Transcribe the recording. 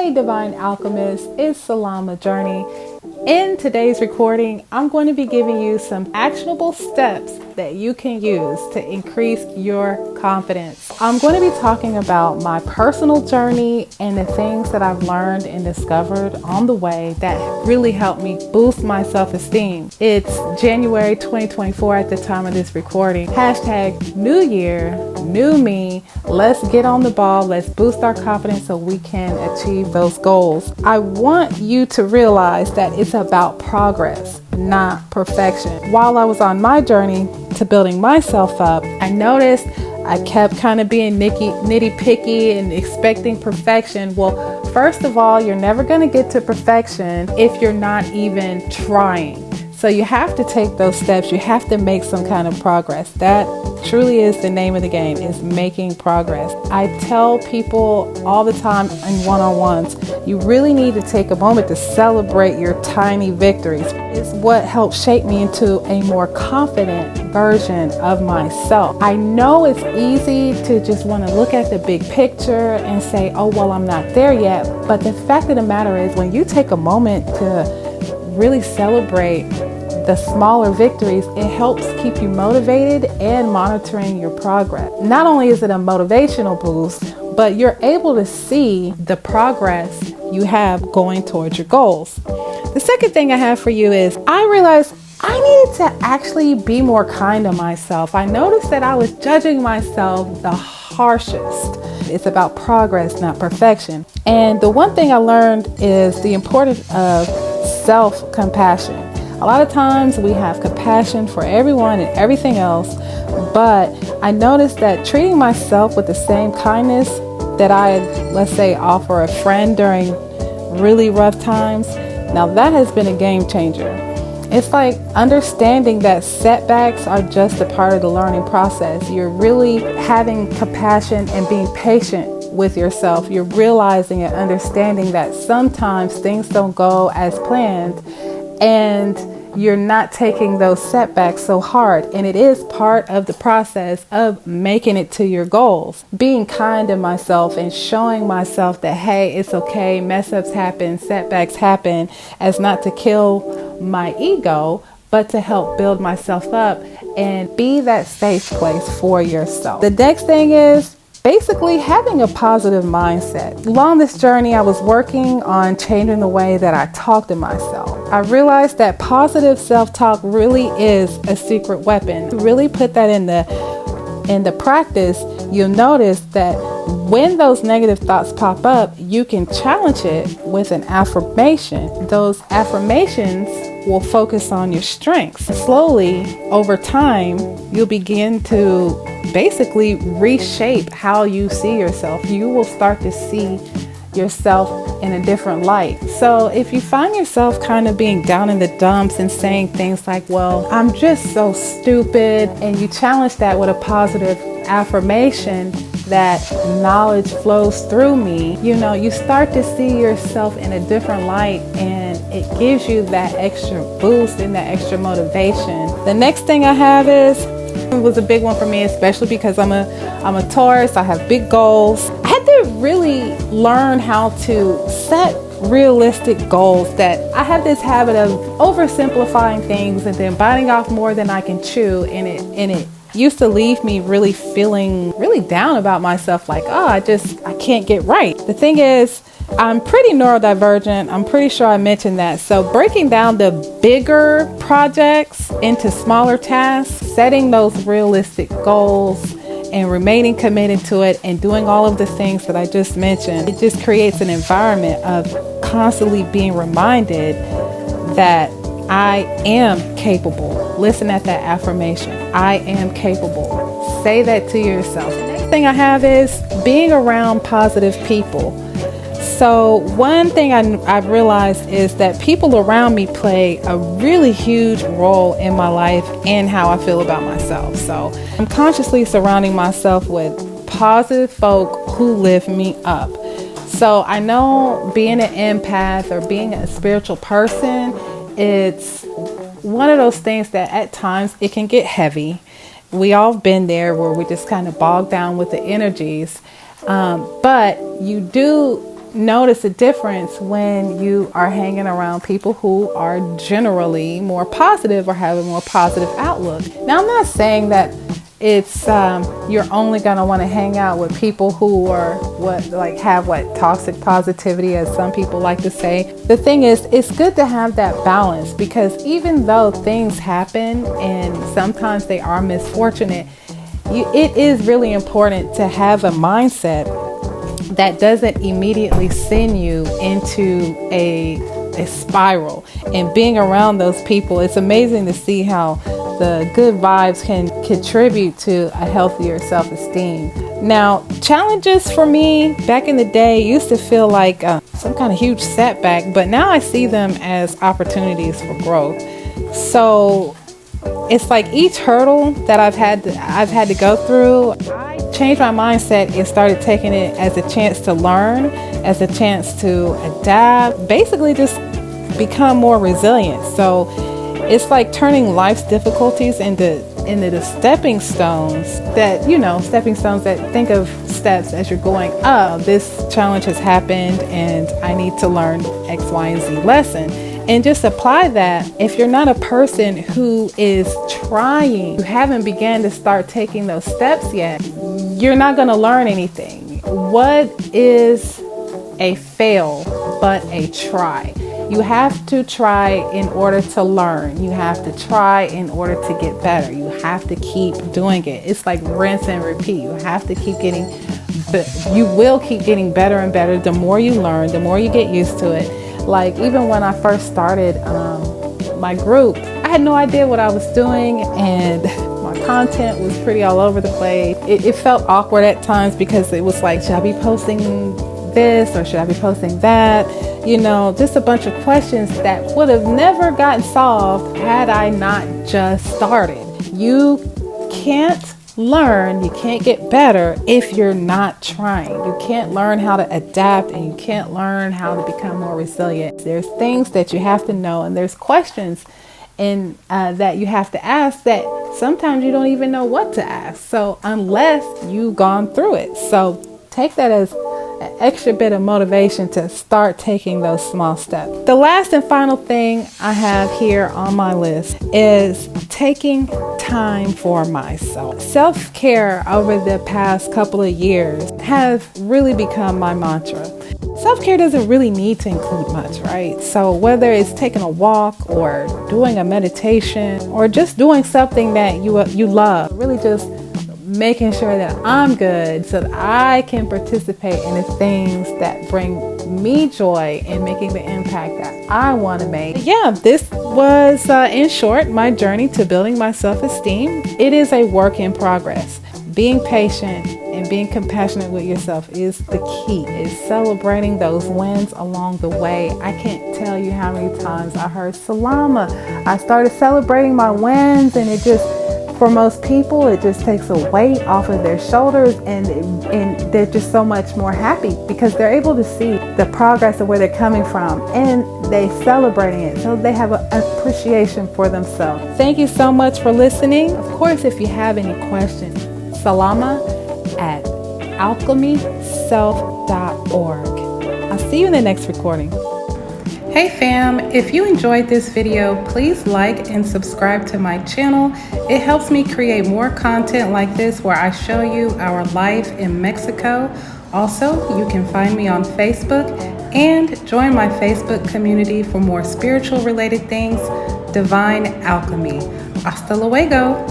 Hey Divine Alchemist, it's Salaama Journey. In today's recording, I'm going to be giving you some actionable steps that you can use to increase your confidence. I'm going to be talking about my personal journey and the things that I've learned and discovered on the way that really helped me boost my self-esteem. It's January 2024 at the time of this recording. Hashtag New Year, New Me. Let's get on the ball. Let's boost our confidence so we can achieve those goals. I want you to realize that it's about progress, not perfection. While I was on my journey to building myself up, I noticed I kept kind of being nitty picky and expecting perfection. Well, first of all, you're never going to get to perfection if you're not even trying. So you have to take those steps. You have to make some kind of progress. That truly is the name of the game, is making progress. I tell people all the time in one-on-ones, you really need to take a moment to celebrate your tiny victories. It's what helped shape me into a more confident version of myself. I know it's easy to just want to look at the big picture and say, oh, well, I'm not there yet. But the fact of the matter is, when you take a moment to really celebrate the smaller victories, it helps keep you motivated and monitoring your progress. Not only is it a motivational boost, but you're able to see the progress you have going towards your goals. The second thing I have for you is I realized I needed to actually be more kind to myself. I noticed that I was judging myself the harshest. It's about progress, not perfection. And the one thing I learned is the importance of self-compassion. A lot of times we have compassion for everyone and everything else, but I noticed that treating myself with the same kindness that I, let's say, offer a friend during really rough times, now that has been a game changer. It's like understanding that setbacks are just a part of the learning process. You're really having compassion and being patient with yourself. You're realizing and understanding that sometimes things don't go as planned, and you're not taking those setbacks so hard. And it is part of the process of making it to your goals. Being kind to myself and showing myself that, hey, it's okay, mess ups happen, setbacks happen, as not to kill my ego, but to help build myself up and be that safe place for yourself. The next thing is basically having a positive mindset. Along this journey, I was working on changing the way that I talk to myself. I realized that positive self-talk really is a secret weapon. To really put that in the practice, you'll notice that when those negative thoughts pop up, you can challenge it with an affirmation. Those affirmations will focus on your strengths. Slowly, over time, you'll begin to basically reshape how you see yourself. You will start to see yourself in a different light. So if you find yourself kind of being down in the dumps and saying things like, well, I'm just so stupid, and you challenge that with a positive affirmation that knowledge flows through me, you start to see yourself in a different light, and it gives you that extra boost and that extra motivation. The next thing I have was a big one for me, especially because I'm a Taurus. I have big goals. I had to really learn how to set realistic goals. That I have this habit of oversimplifying things and then biting off more than I can chew, and it used to leave me really feeling really down about myself, like, oh, I can't get right. The thing is, I'm pretty neurodivergent. I'm pretty sure I mentioned that. So breaking down the bigger projects into smaller tasks, setting those realistic goals and remaining committed to it and doing all of the things that I just mentioned, it just creates an environment of constantly being reminded that I am capable. Listen at that affirmation. I am capable. Say that to yourself. The next thing I have is being around positive people. So one thing I've realized is that people around me play a really huge role in my life and how I feel about myself. So I'm consciously surrounding myself with positive folk who lift me up. So I know being an empath or being a spiritual person, it's one of those things that at times it can get heavy. We all have been there where we just kind of bogged down with the energies. But you do notice a difference when you are hanging around people who are generally more positive or have a more positive outlook. Now, I'm not saying that it's you're only going to want to hang out with people who are have toxic positivity, as some people like to say. The thing is, it's good to have that balance, because even though things happen and sometimes they are misfortunate, it is really important to have a mindset that doesn't immediately send you into a spiral. And being around those people, it's amazing to see how the good vibes can contribute to a healthier self-esteem. Now, challenges for me back in the day used to feel like some kind of huge setback, but now I see them as opportunities for growth. So it's like each hurdle that I've had to go through, I changed my mindset and started taking it as a chance to learn, as a chance to adapt, basically just become more resilient. So it's like turning life's difficulties into the stepping stones that think of steps as you're going, oh, this challenge has happened and I need to learn X, Y, and Z lesson. And just apply that. If you're not a person who is trying, you haven't began to start taking those steps yet, you're not going to learn anything. What is a fail but a try? You have to try in order to learn. You have to try in order to get better. You have to keep doing it. It's like rinse and repeat. You have to keep you will keep getting better and better. The more you learn, the more you get used to it. Like even when I first started my group, I had no idea what I was doing, and my content was pretty all over the place. It felt awkward at times because it was like, should I be posting this or should I be posting that? Just a bunch of questions that would have never gotten solved had I not just started. You can't learn, you can't get better if you're not trying. You can't learn how to adapt, and you can't learn how to become more resilient. There's things that you have to know, and there's questions that you have to ask that sometimes you don't even know what to ask. So unless you've gone through it. So take that as an extra bit of motivation to start taking those small steps. The last and final thing I have here on my list is taking time for myself. Self-care over the past couple of years have really become my mantra. Self-care doesn't really need to include much, right? So whether it's taking a walk or doing a meditation or just doing something that you love, really just making sure that I'm good so that I can participate in the things that bring me joy and making the impact that I want to make. Yeah, this was, in short, my journey to building my self-esteem. It is a work in progress. Being patient and being compassionate with yourself is the key. Is celebrating those wins along the way. I can't tell you how many times I heard Salaama. I started celebrating my wins, and for most people, it just takes a weight off of their shoulders, and they're just so much more happy because they're able to see the progress of where they're coming from, and they celebrating it, so they have an appreciation for themselves. Thank you so much for listening. Of course, if you have any questions, Salaama at alchemyself.org. I'll see you in the next recording. Hey fam, if you enjoyed this video, please like and subscribe to my channel. It helps me create more content like this where I show you our life in Mexico. Also, you can find me on Facebook and join my Facebook community for more spiritual related things, Divine Alchemy. Hasta luego.